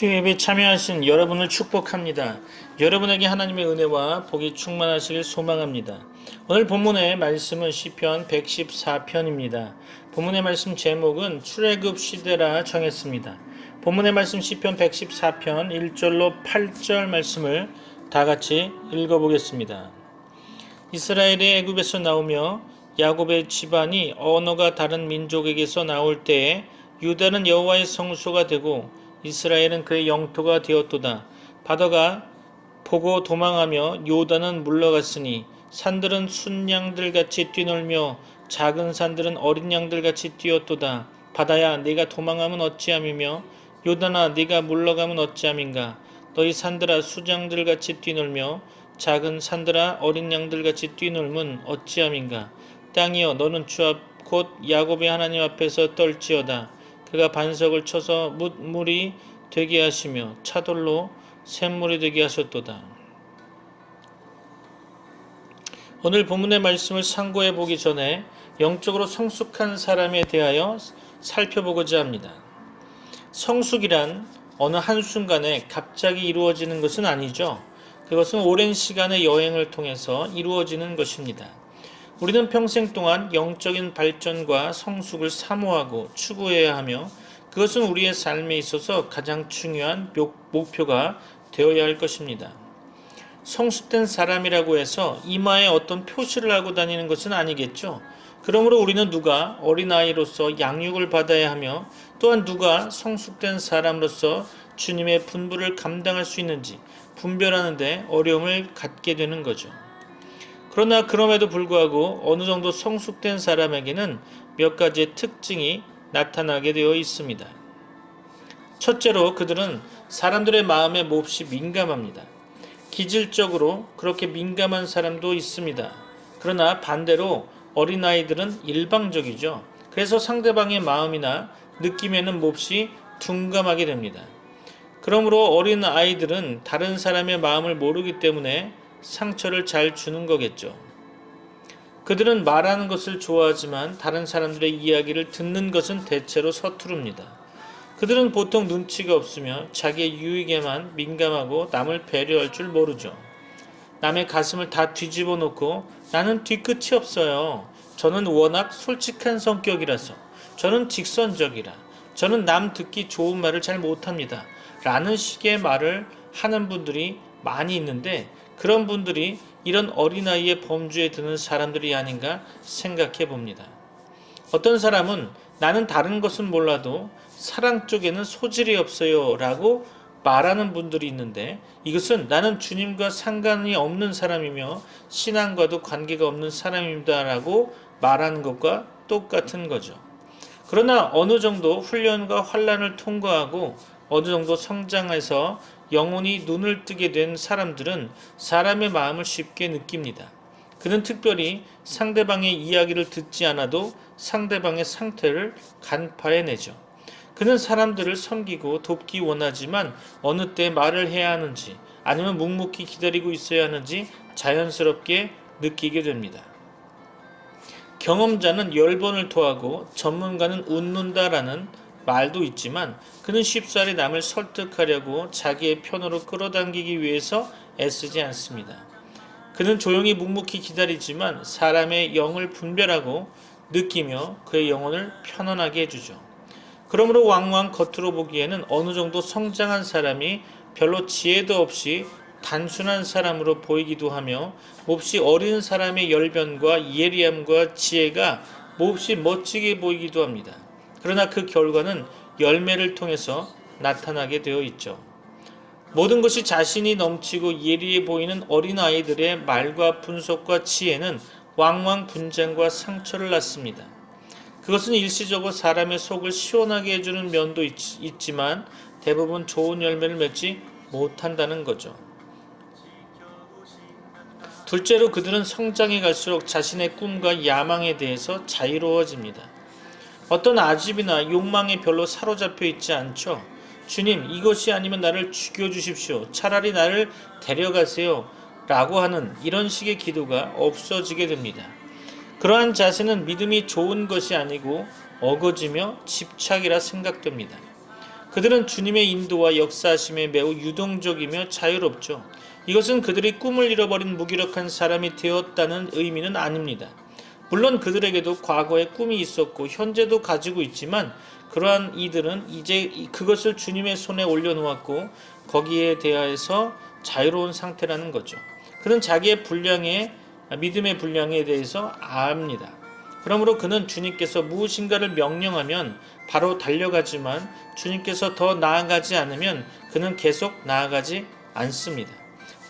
수요예배 참여하신 여러분을 축복합니다. 여러분에게 하나님의 은혜와 복이 충만하시길 소망합니다. 오늘 본문의 말씀은 시편 114편입니다. 본문의 말씀 제목은 출애굽 시대라 정했습니다. 본문의 말씀 시편 114편 1절로 8절 말씀을 다 같이 읽어보겠습니다. 이스라엘이 애굽에서 나오며 야곱의 집안이 언어가 다른 민족에게서 나올 때에 유다는 여호와의 성소가 되고 이스라엘은 그의 영토가 되었도다. 바다가 보고 도망하며 요단은 물러갔으니 산들은 순양들같이 뛰놀며 작은 산들은 어린 양들같이 뛰었도다. 바다야 네가 도망하면 어찌함이며 요단아 네가 물러가면 어찌함인가. 너희 산들아 수장들같이 뛰놀며 작은 산들아 어린 양들같이 뛰놀면 어찌함인가. 땅이여 너는 주 앞 곧 야곱의 하나님 앞에서 떨지어다. 그가 반석을 쳐서 물이 되게 하시며 차돌로 샘물이 되게 하셨도다. 오늘 본문의 말씀을 상고해 보기 전에 영적으로 성숙한 사람에 대하여 살펴보고자 합니다. 성숙이란 어느 한순간에 갑자기 이루어지는 것은 아니죠. 그것은 오랜 시간의 여행을 통해서 이루어지는 것입니다. 우리는 평생 동안 영적인 발전과 성숙을 사모하고 추구해야 하며 그것은 우리의 삶에 있어서 가장 중요한 목표가 되어야 할 것입니다. 성숙된 사람이라고 해서 이마에 어떤 표시를 하고 다니는 것은 아니겠죠. 그러므로 우리는 누가 어린아이로서 양육을 받아야 하며 또한 누가 성숙된 사람으로서 주님의 분부를 감당할 수 있는지 분별하는 데 어려움을 갖게 되는 거죠. 그러나 그럼에도 불구하고 어느 정도 성숙된 사람에게는 몇 가지의 특징이 나타나게 되어 있습니다. 첫째로 그들은 사람들의 마음에 몹시 민감합니다. 기질적으로 그렇게 민감한 사람도 있습니다. 그러나 반대로 어린아이들은 일방적이죠. 그래서 상대방의 마음이나 느낌에는 몹시 둔감하게 됩니다. 그러므로 어린아이들은 다른 사람의 마음을 모르기 때문에 상처를 잘 주는 거겠죠. 그들은 말하는 것을 좋아하지만 다른 사람들의 이야기를 듣는 것은 대체로 서투릅니다. 그들은 보통 눈치가 없으며 자기의 유익에만 민감하고 남을 배려할 줄 모르죠. 남의 가슴을 다 뒤집어 놓고 나는 뒤끝이 없어요. 저는 워낙 솔직한 성격이라서. 저는 직선적이라. 저는 남 듣기 좋은 말을 잘 못합니다. 라는 식의 말을 하는 분들이 많이 있는데 그런 분들이 이런 어린아이의 범주에 드는 사람들이 아닌가 생각해 봅니다. 어떤 사람은 나는 다른 것은 몰라도 사랑 쪽에는 소질이 없어요 라고 말하는 분들이 있는데 이것은 나는 주님과 상관이 없는 사람이며 신앙과도 관계가 없는 사람입니다 라고 말하는 것과 똑같은 거죠. 그러나 어느 정도 훈련과 환난을 통과하고 어느 정도 성장해서 영혼이 눈을 뜨게 된 사람들은 사람의 마음을 쉽게 느낍니다. 그는 특별히 상대방의 이야기를 듣지 않아도 상대방의 상태를 간파해내죠. 그는 사람들을 섬기고 돕기 원하지만 어느 때 말을 해야 하는지 아니면 묵묵히 기다리고 있어야 하는지 자연스럽게 느끼게 됩니다. 경험자는 10번을 토하고 전문가는 웃는다라는 말도 있지만 그는 쉽사리 남을 설득하려고 자기의 편으로 끌어당기기 위해서 애쓰지 않습니다. 그는 조용히 묵묵히 기다리지만 사람의 영을 분별하고 느끼며 그의 영혼을 편안하게 해주죠. 그러므로 왕왕 겉으로 보기에는 어느 정도 성장한 사람이 별로 지혜도 없이 단순한 사람으로 보이기도 하며 몹시 어린 사람의 열변과 예리함과 지혜가 몹시 멋지게 보이기도 합니다. 그러나 그 결과는 열매를 통해서 나타나게 되어 있죠. 모든 것이 자신이 넘치고 예리해 보이는 어린아이들의 말과 분석과 지혜는 왕왕 분쟁과 상처를 낳습니다. 그것은 일시적으로 사람의 속을 시원하게 해주는 면도 있지만 대부분 좋은 열매를 맺지 못한다는 거죠. 둘째로 그들은 성장해 갈수록 자신의 꿈과 야망에 대해서 자유로워집니다. 어떤 아집이나 욕망에 별로 사로잡혀 있지 않죠. 주님, 이것이 아니면 나를 죽여주십시오. 차라리 나를 데려가세요. 라고 하는 이런 식의 기도가 없어지게 됩니다. 그러한 자세는 믿음이 좋은 것이 아니고 어거지며 집착이라 생각됩니다. 그들은 주님의 인도와 역사하심에 매우 유동적이며 자유롭죠. 이것은 그들이 꿈을 잃어버린 무기력한 사람이 되었다는 의미는 아닙니다. 물론 그들에게도 과거에 꿈이 있었고 현재도 가지고 있지만 그러한 이들은 이제 그것을 주님의 손에 올려놓았고 거기에 대하여서 자유로운 상태라는 거죠. 그는 자기의 믿음의 분량에 대해서 압니다. 그러므로 그는 주님께서 무엇인가를 명령하면 바로 달려가지만 주님께서 더 나아가지 않으면 그는 계속 나아가지 않습니다.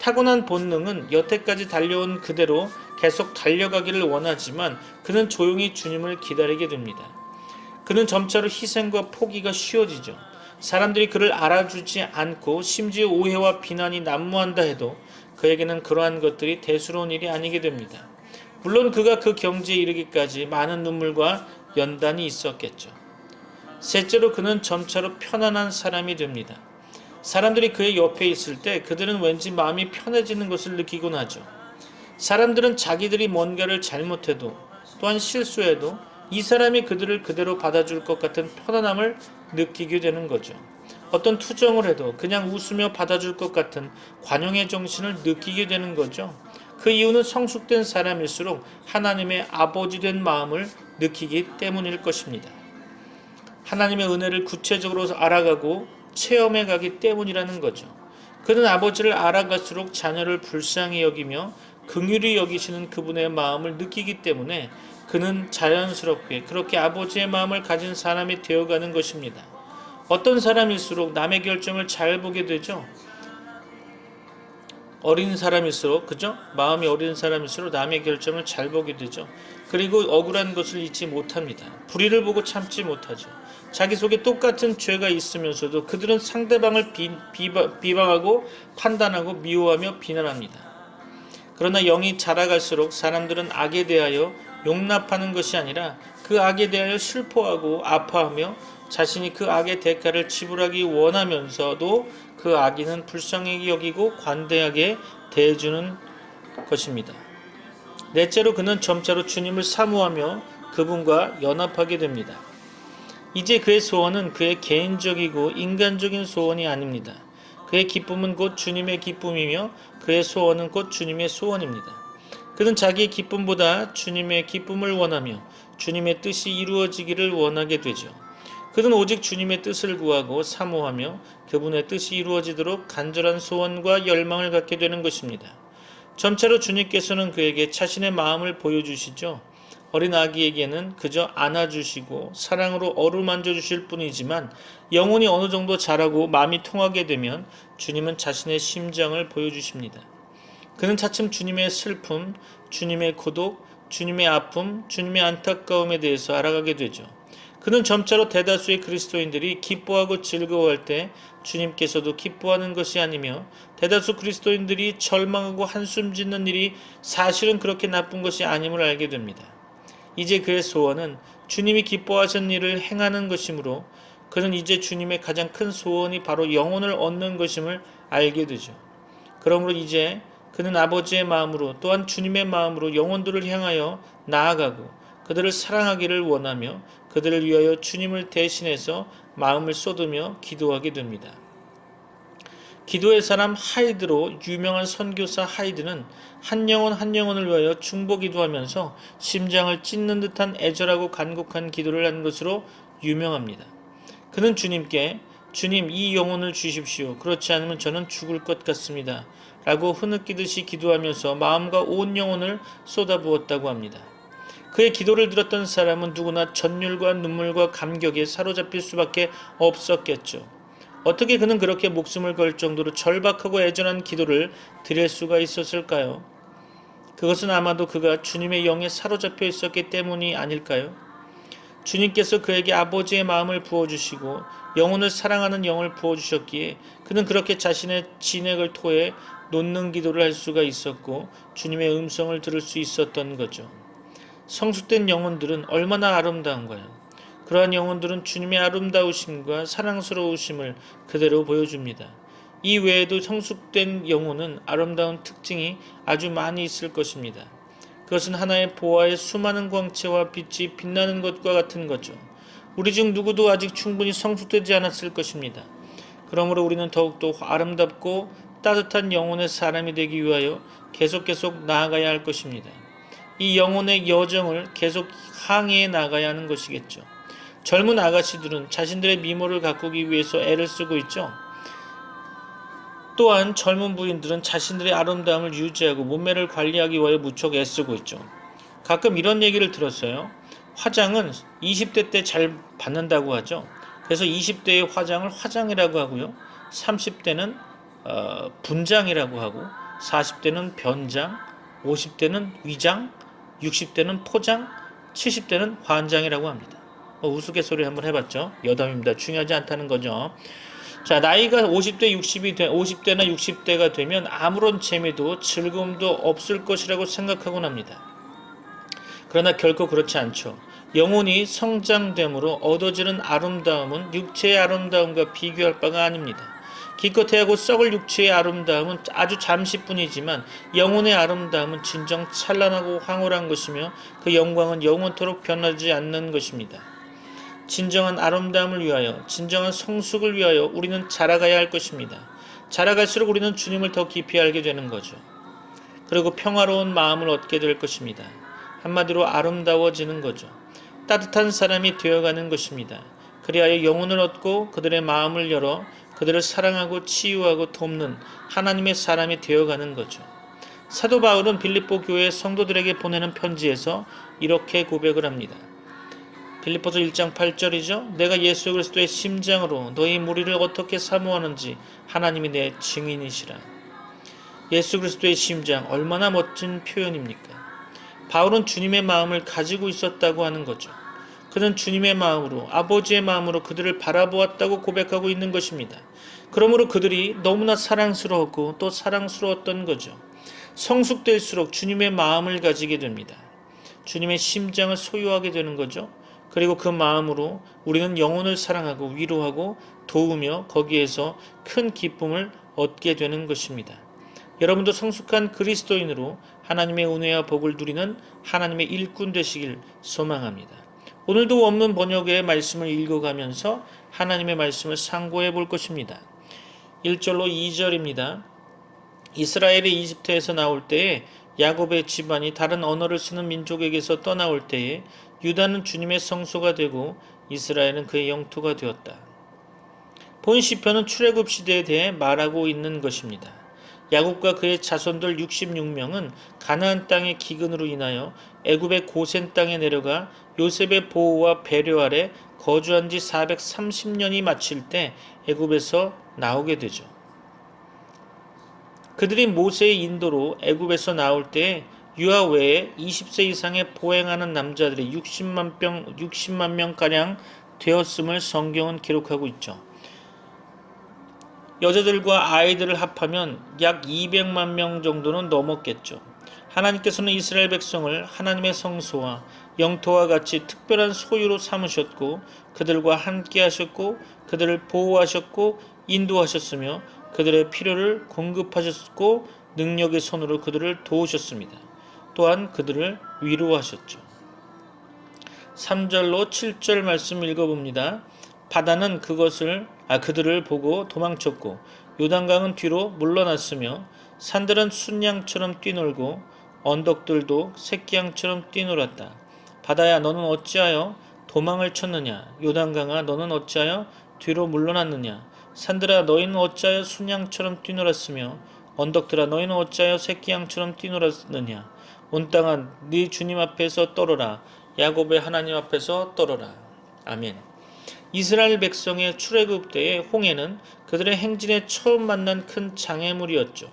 타고난 본능은 여태까지 달려온 그대로 계속 달려가기를 원하지만 그는 조용히 주님을 기다리게 됩니다. 그는 점차로 희생과 포기가 쉬워지죠. 사람들이 그를 알아주지 않고 심지어 오해와 비난이 난무한다 해도 그에게는 그러한 것들이 대수로운 일이 아니게 됩니다. 물론 그가 그 경지에 이르기까지 많은 눈물과 연단이 있었겠죠. 셋째로 그는 점차로 편안한 사람이 됩니다. 사람들이 그의 옆에 있을 때 그들은 왠지 마음이 편해지는 것을 느끼곤 하죠. 사람들은 자기들이 뭔가를 잘못해도 또한 실수해도 이 사람이 그들을 그대로 받아줄 것 같은 편안함을 느끼게 되는 거죠. 어떤 투정을 해도 그냥 웃으며 받아줄 것 같은 관용의 정신을 느끼게 되는 거죠. 그 이유는 성숙된 사람일수록 하나님의 아버지 된 마음을 느끼기 때문일 것입니다. 하나님의 은혜를 구체적으로 알아가고 체험해 가기 때문이라는 거죠. 그는 아버지를 알아갈수록 자녀를 불쌍히 여기며 긍휼히 여기시는 그분의 마음을 느끼기 때문에 그는 자연스럽게 그렇게 아버지의 마음을 가진 사람이 되어가는 것입니다. 어떤 사람일수록 남의 결정을 잘 보게 되죠. 어린 사람일수록 마음이 어린 사람일수록 남의 결정을 잘 보게 되죠. 그리고 억울한 것을 잊지 못합니다. 불의를 보고 참지 못하죠. 자기 속에 똑같은 죄가 있으면서도 그들은 상대방을 비방하고 판단하고 미워하며 비난합니다. 그러나 영이 자라갈수록 사람들은 악에 대하여 용납하는 것이 아니라 그 악에 대하여 슬퍼하고 아파하며 자신이 그 악의 대가를 지불하기 원하면서도 그 악인은 불쌍히 여기고 관대하게 대해주는 것입니다. 넷째로 그는 점차로 주님을 사모하며 그분과 연합하게 됩니다. 이제 그의 소원은 그의 개인적이고 인간적인 소원이 아닙니다. 그의 기쁨은 곧 주님의 기쁨이며 그의 소원은 곧 주님의 소원입니다. 그는 자기의 기쁨보다 주님의 기쁨을 원하며 주님의 뜻이 이루어지기를 원하게 되죠. 그는 오직 주님의 뜻을 구하고 사모하며 그분의 뜻이 이루어지도록 간절한 소원과 열망을 갖게 되는 것입니다. 점차로 주님께서는 그에게 자신의 마음을 보여주시죠. 어린 아기에게는 그저 안아주시고 사랑으로 어루만져 주실 뿐이지만 영혼이 어느 정도 자라고 마음이 통하게 되면 주님은 자신의 심정을 보여주십니다. 그는 차츰 주님의 슬픔, 주님의 고독, 주님의 아픔, 주님의 안타까움에 대해서 알아가게 되죠. 그는 점차로 대다수의 그리스도인들이 기뻐하고 즐거워할 때 주님께서도 기뻐하는 것이 아니며 대다수 그리스도인들이 절망하고 한숨 짓는 일이 사실은 그렇게 나쁜 것이 아님을 알게 됩니다. 이제 그의 소원은 주님이 기뻐하신 일을 행하는 것이므로 그는 이제 주님의 가장 큰 소원이 바로 영혼을 얻는 것임을 알게 되죠. 그러므로 이제 그는 아버지의 마음으로 또한 주님의 마음으로 영혼들을 향하여 나아가고 그들을 사랑하기를 원하며 그들을 위하여 주님을 대신해서 마음을 쏟으며 기도하게 됩니다. 기도의 사람 하이드로 유명한 선교사 하이드는 한 영혼 한 영혼을 위하여 중보 기도하면서 심장을 찢는 듯한 애절하고 간곡한 기도를 한 것으로 유명합니다. 그는 주님께 주님 이 영혼을 주십시오. 그렇지 않으면 저는 죽을 것 같습니다. 라고 흐느끼듯이 기도하면서 마음과 온 영혼을 쏟아부었다고 합니다. 그의 기도를 들었던 사람은 누구나 전율과 눈물과 감격에 사로잡힐 수밖에 없었겠죠. 어떻게 그는 그렇게 목숨을 걸 정도로 절박하고 애절한 기도를 드릴 수가 있었을까요? 그것은 아마도 그가 주님의 영에 사로잡혀 있었기 때문이 아닐까요? 주님께서 그에게 아버지의 마음을 부어주시고 영혼을 사랑하는 영을 부어주셨기에 그는 그렇게 자신의 진액을 토해 놓는 기도를 할 수가 있었고 주님의 음성을 들을 수 있었던 거죠. 성숙된 영혼들은 얼마나 아름다운가요? 그러한 영혼들은 주님의 아름다우심과 사랑스러우심을 그대로 보여줍니다. 이 외에도 성숙된 영혼은 아름다운 특징이 아주 많이 있을 것입니다. 그것은 하나의 보화의 수많은 광채와 빛이 빛나는 것과 같은 거죠. 우리 중 누구도 아직 충분히 성숙되지 않았을 것입니다. 그러므로 우리는 더욱더 아름답고 따뜻한 영혼의 사람이 되기 위하여 계속 나아가야 할 것입니다. 이 영혼의 여정을 계속 항해해 나가야 하는 것이겠죠. 젊은 아가씨들은 자신들의 미모를 가꾸기 위해서 애를 쓰고 있죠. 또한 젊은 부인들은 자신들의 아름다움을 유지하고 몸매를 관리하기 위하여 무척 애쓰고 있죠. 가끔 이런 얘기를 들었어요. 화장은 20대 때 잘 받는다고 하죠. 그래서 20대의 화장을 화장이라고 하고요. 30대는 분장이라고 하고 40대는 변장, 50대는 위장, 60대는 포장, 70대는 환장이라고 합니다. 우스갯소리 한번 해봤죠. 여담입니다. 중요하지 않다는 거죠. 자, 나이가 50대나 60대가 되면 아무런 재미도 즐거움도 없을 것이라고 생각하곤 합니다. 그러나 결코 그렇지 않죠. 영혼이 성장됨으로 얻어지는 아름다움은 육체의 아름다움과 비교할 바가 아닙니다. 기껏해야 썩을 육체의 아름다움은 아주 잠시뿐이지만 영혼의 아름다움은 진정 찬란하고 황홀한 것이며 그 영광은 영원토록 변하지 않는 것입니다. 진정한 아름다움을 위하여, 진정한 성숙을 위하여 우리는 자라가야 할 것입니다. 자라갈수록 우리는 주님을 더 깊이 알게 되는 거죠. 그리고 평화로운 마음을 얻게 될 것입니다. 한마디로 아름다워지는 거죠. 따뜻한 사람이 되어가는 것입니다. 그리하여 영혼을 얻고 그들의 마음을 열어 그들을 사랑하고 치유하고 돕는 하나님의 사람이 되어가는 거죠. 사도 바울은 빌립보 교회 성도들에게 보내는 편지에서 이렇게 고백을 합니다. 빌립보서 1장 8절이죠. 내가 예수 그리스도의 심장으로 너희 무리를 어떻게 사모하는지 하나님이 내 증인이시라. 예수 그리스도의 심장, 얼마나 멋진 표현입니까? 바울은 주님의 마음을 가지고 있었다고 하는 거죠. 그는 주님의 마음으로, 아버지의 마음으로 그들을 바라보았다고 고백하고 있는 것입니다. 그러므로 그들이 너무나 사랑스러웠고 또 사랑스러웠던 거죠. 성숙될수록 주님의 마음을 가지게 됩니다. 주님의 심장을 소유하게 되는 거죠. 그리고 그 마음으로 우리는 영혼을 사랑하고 위로하고 도우며 거기에서 큰 기쁨을 얻게 되는 것입니다. 여러분도 성숙한 그리스도인으로 하나님의 은혜와 복을 누리는 하나님의 일꾼 되시길 소망합니다. 오늘도 원문 번역의 말씀을 읽어가면서 하나님의 말씀을 상고해 볼 것입니다. 1절로 2절입니다. 이스라엘이 이집트에서 나올 때에 야곱의 집안이 다른 언어를 쓰는 민족에게서 떠나올 때에 유다는 주님의 성소가 되고 이스라엘은 그의 영토가 되었다. 본 시편은 출애굽 시대에 대해 말하고 있는 것입니다. 야곱과 그의 자손들 66명은 가나안 땅의 기근으로 인하여 애굽의 고센 땅에 내려가 요셉의 보호와 배려 아래 거주한 지 430년이 마칠 때 애굽에서 나오게 되죠. 그들이 모세의 인도로 애굽에서 나올 때 유아 외에 20세 이상의 보행하는 남자들이 60만 명가량 되었음을 성경은 기록하고 있죠. 여자들과 아이들을 합하면 약 200만 명 정도는 넘었겠죠. 하나님께서는 이스라엘 백성을 하나님의 성소와 영토와 같이 특별한 소유로 삼으셨고 그들과 함께 하셨고 그들을 보호하셨고 인도하셨으며 그들의 필요를 공급하셨고 능력의 손으로 그들을 도우셨습니다. 또한 그들을 위로하셨죠. 3절로 7절 말씀 읽어봅니다. 바다는 그들을 보고 도망쳤고 요단강은 뒤로 물러났으며 산들은 순양처럼 뛰놀고 언덕들도 새끼양처럼 뛰놀았다. 바다야 너는 어찌하여 도망을 쳤느냐? 요단강아 너는 어찌하여 뒤로 물러났느냐? 산들아 너희는 어찌하여 순양처럼 뛰놀았으며 언덕들아 너희는 어찌하여 새끼양처럼 뛰놀았느냐? 온 땅아 네 주님 앞에서 떨어라. 야곱의 하나님 앞에서 떨어라. 아멘. 이스라엘 백성의 출애굽 때의 홍해는 그들의 행진에 처음 만난 큰 장애물이었죠.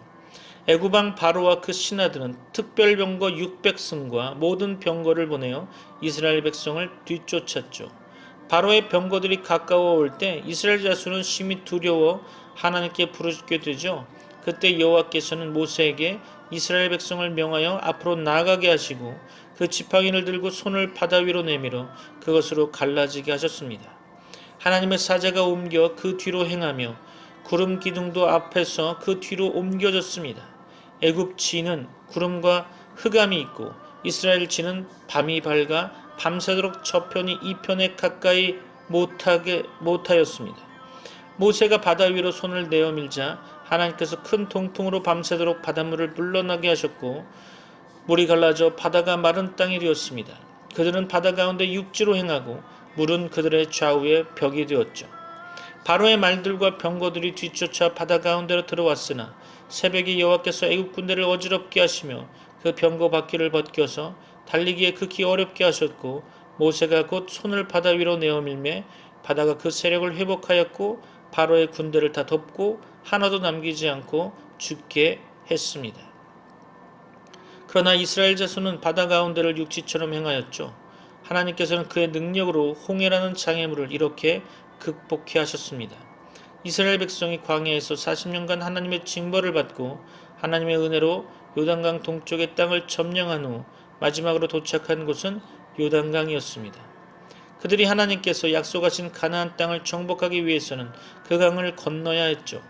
애굽왕 바로와 그 신하들은 특별병거 600승과 모든 병거를 보내어 이스라엘 백성을 뒤쫓았죠. 바로의 병거들이 가까워 올 때 이스라엘 자손은 심히 두려워 하나님께 부르짖게 되죠. 그때 여호와께서는 모세에게 이스라엘 백성을 명하여 앞으로 나아가게 하시고 그 지팡이를 들고 손을 바다 위로 내밀어 그것으로 갈라지게 하셨습니다. 하나님의 사자가 옮겨 그 뒤로 행하며 구름 기둥도 앞에서 그 뒤로 옮겨졌습니다. 애굽 지는 구름과 흑암이 있고 이스라엘 지는 밤이 밝아 밤새도록 저편이 이편에 가까이 못하였습니다. 모세가 바다 위로 손을 내어 밀자 하나님께서 큰 동풍으로 밤새도록 바닷물을 물러나게 하셨고 물이 갈라져 바다가 마른 땅이 되었습니다. 그들은 바다 가운데 육지로 행하고 물은 그들의 좌우에 벽이 되었죠. 바로의 말들과 병거들이 뒤쫓아 바다 가운데로 들어왔으나 새벽에 여호와께서 애굽 군대를 어지럽게 하시며 그 병거 바퀴를 벗겨서 달리기에 극히 어렵게 하셨고 모세가 곧 손을 바다 위로 내어 밀매 바다가 그 세력을 회복하였고 바로의 군대를 다 덮고 하나도 남기지 않고 죽게 했습니다. 그러나 이스라엘 자손은 바다 가운데를 육지처럼 행하였죠. 하나님께서는 그의 능력으로 홍해라는 장애물을 이렇게 극복해 하셨습니다. 이스라엘 백성이 광야에서 40년간 하나님의 징벌을 받고 하나님의 은혜로 요단강 동쪽의 땅을 점령한 후 마지막으로 도착한 곳은 요단강이었습니다. 그들이 하나님께서 약속하신 가나안 땅을 정복하기 위해서는 그 강을 건너야 했죠.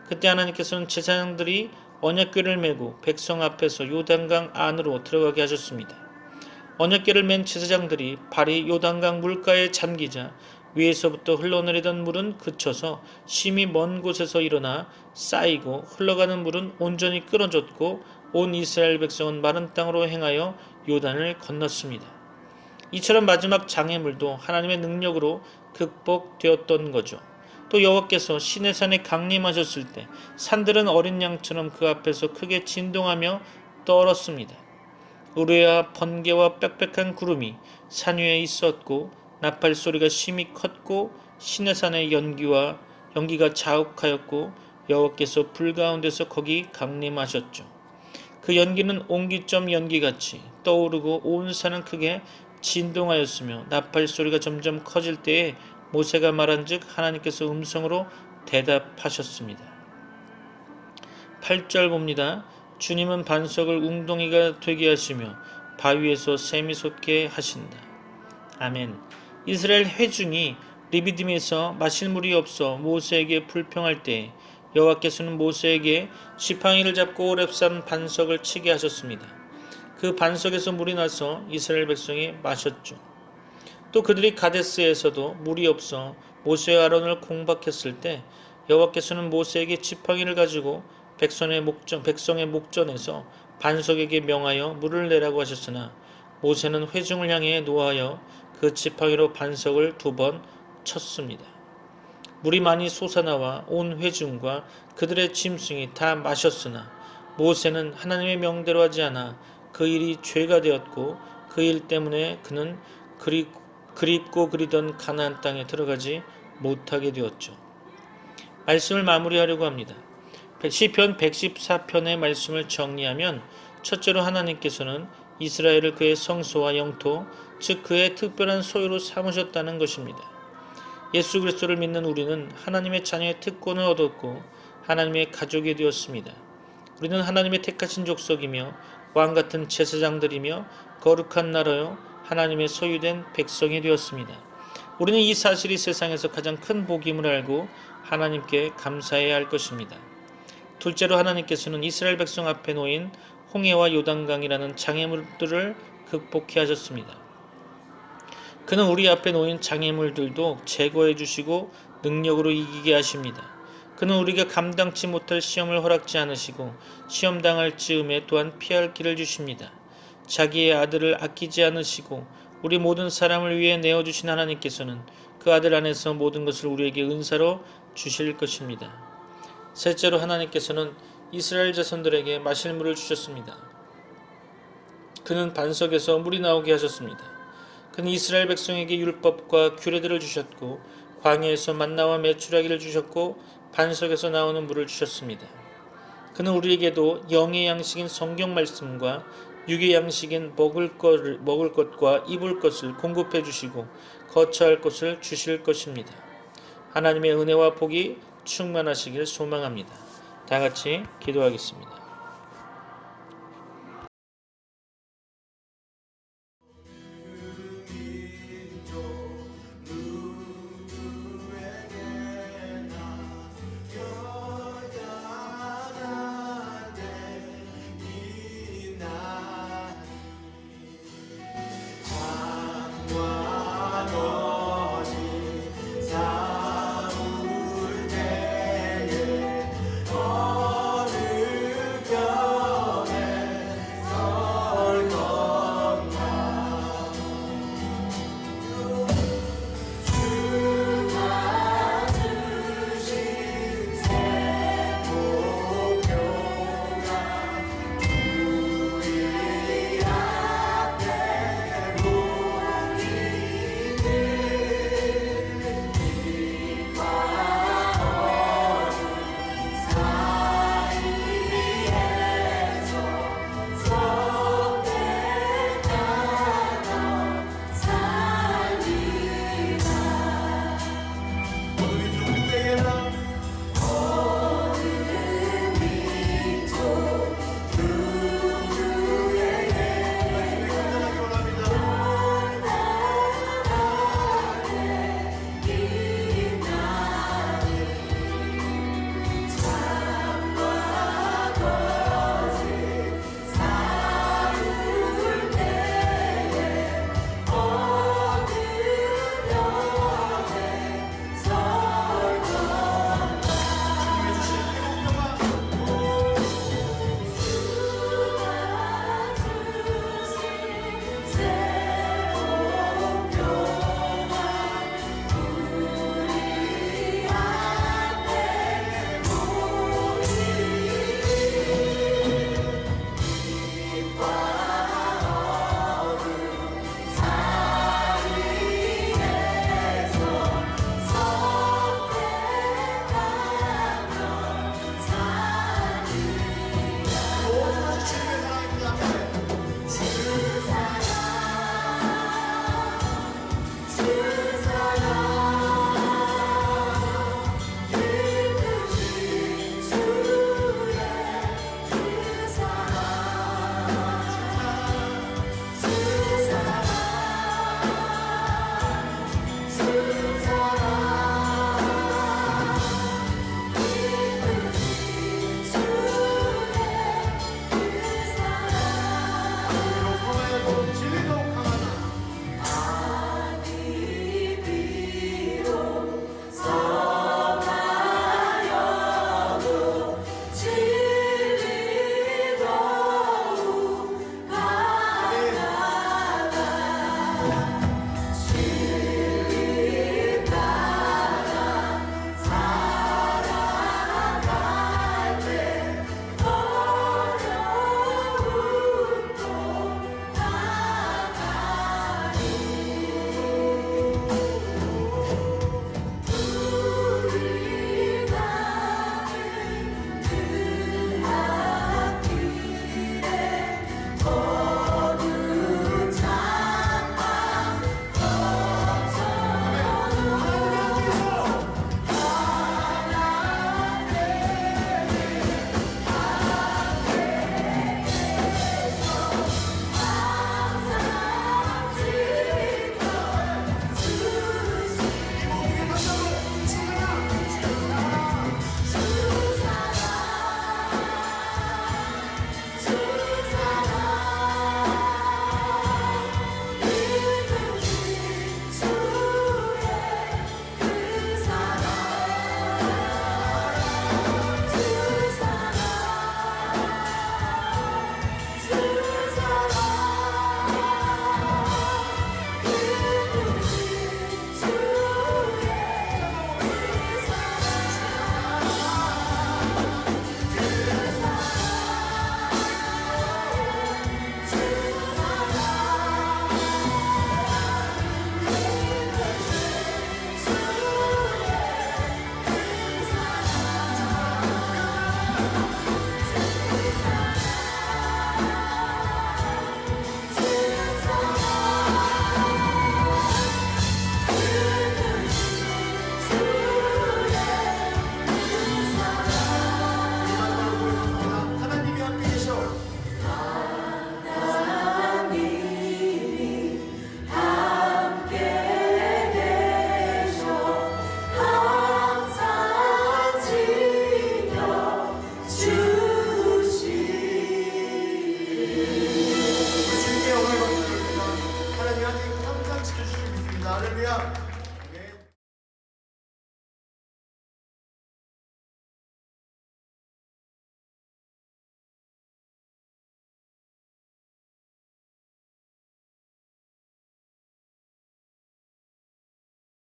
그때 하나님께서는 제사장들이 언약궤를 메고 백성 앞에서 요단강 안으로 들어가게 하셨습니다. 언약궤를 맨 제사장들이 발이 요단강 물가에 잠기자 위에서부터 흘러내리던 물은 그쳐서 심히 먼 곳에서 일어나 쌓이고 흘러가는 물은 온전히 끊어졌고 온 이스라엘 백성은 마른 땅으로 행하여 요단을 건넜습니다. 이처럼 마지막 장애물도 하나님의 능력으로 극복되었던 거죠. 또 여호와께서 시내산에 강림하셨을 때 산들은 어린 양처럼 그 앞에서 크게 진동하며 떨었습니다. 우레와 번개와 빽빽한 구름이 산 위에 있었고 나팔 소리가 심히 컸고 시내산의 연기가 자욱하였고 여호와께서 불 가운데서 거기 강림하셨죠. 그 연기는 옹기점 연기같이 떠오르고 온 산은 크게 진동하였으며 나팔 소리가 점점 커질 때에 모세가 말한즉 하나님께서 음성으로 대답하셨습니다. 8절 봅니다. 주님은 반석을 웅덩이가 되게 하시며 바위에서 샘이 솟게 하신다. 아멘. 이스라엘 회중이 리비딤에서 마실 물이 없어 모세에게 불평할 때 여호와께서는 모세에게 지팡이를 잡고 오렙산 반석을 치게 하셨습니다. 그 반석에서 물이 나서 이스라엘 백성이 마셨죠. 또 그들이 가데스에서도 물이 없어 모세와 아론을 공박했을 때 여호와께서는 모세에게 지팡이를 가지고 백성의 목전에서 반석에게 명하여 물을 내라고 하셨으나 모세는 회중을 향해 노하여 그 지팡이로 반석을 2번 쳤습니다. 물이 많이 솟아나와 온 회중과 그들의 짐승이 다 마셨으나 모세는 하나님의 명대로 하지 않아 그 일이 죄가 되었고 그 일 때문에 그는 그립고 그리던 가나안 땅에 들어가지 못하게 되었죠. 말씀을 마무리하려고 합니다. 시편 114편의 말씀을 정리하면 첫째로 하나님께서는 이스라엘을 그의 성소와 영토, 즉 그의 특별한 소유로 삼으셨다는 것입니다. 예수 그리스도를 믿는 우리는 하나님의 자녀의 특권을 얻었고 하나님의 가족이 되었습니다. 우리는 하나님의 택하신 족속이며 왕같은 제사장들이며 거룩한 나라요 하나님의 소유된 백성이 되었습니다. 우리는 이 사실이 세상에서 가장 큰 복임을 알고 하나님께 감사해야 할 것입니다. 둘째로 하나님께서는 이스라엘 백성 앞에 놓인 홍해와 요단강이라는 장애물들을 극복해 하셨습니다. 그는 우리 앞에 놓인 장애물들도 제거해 주시고 능력으로 이기게 하십니다. 그는 우리가 감당치 못할 시험을 허락지 않으시고 시험당할 즈음에 또한 피할 길을 주십니다. 자기의 아들을 아끼지 않으시고 우리 모든 사람을 위해 내어주신 하나님께서는 그 아들 안에서 모든 것을 우리에게 은사로 주실 것입니다. 셋째로 하나님께서는 이스라엘 자손들에게 마실 물을 주셨습니다. 그는 반석에서 물이 나오게 하셨습니다. 그는 이스라엘 백성에게 율법과 규례들을 주셨고 광야에서 만나와 메추라기를 주셨고 반석에서 나오는 물을 주셨습니다. 그는 우리에게도 영의 양식인 성경 말씀과 육의 양식인 먹을 것과 입을 것을 공급해 주시고 거처할 것을 주실 것입니다. 하나님의 은혜와 복이 충만하시길 소망합니다. 다 같이 기도하겠습니다.